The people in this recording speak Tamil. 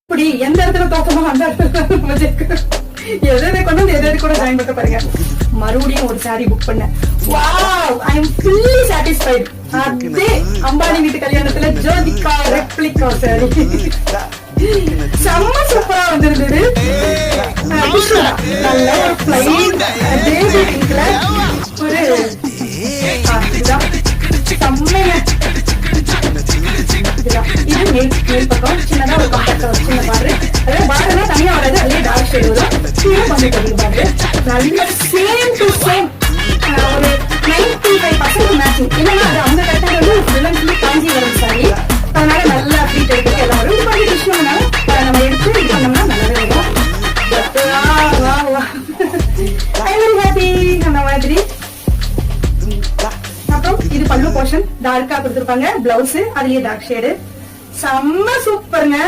இப்படி எந்த இடத்துல தோக்கமோ அந்த இடத்துல எதை கொண்டு வந்து எதை கூட ஜாயின் பண்ண பாருங்க. மறுபடியும் ஒரு சாரி புக் பண்ணேன். வாவ், ஐ அம் ஃபுல்லி சாட்டிஸ்ஃபைட். அதே அம்பானி வீட்டு கல்யாணத்துல ஜோதிகா ரெப்ளிகா சாரி செம்ம சூப்பரா வந்திருந்தது. நல்ல ஒரு பிளைன் பேபி பிங்க்ல ஒரு செம்மையா இது மேல் பக்கம் சின்னதா ஒரு கான்டாக்ட் ஒரு சின்ன பாரு. அதாவது பார்டர்லாம் தனியா வராது, அதுலயே டார்க் ஷேட் வரும். கீழே பண்ணி தெரியும் பாரு. நல்ல சேம் டு சேம் ஒரு 95% மேட்சிங். என்னன்னா அது அந்த கரெக்டாக வந்து வில்லன் ஃபுல்லி காஞ்சிபுரம் சாரி. அதனால நல்லா ஃப்ளீட் எடுத்து எல்லாம் வரும். இது மாதிரி டிஷ்யூனால நம்ம எடுத்து இது பண்ணோம்னா நல்லாவே வரும். I very happy. அந்த மாதிரி அப்புறம் இது பல்லு போர்ஷன் டார்க்கா கொடுத்துருப்பாங்க. பிளவுஸ் அதுலயே டார்க் ஷேடு செம்ம சூப்பருங்க.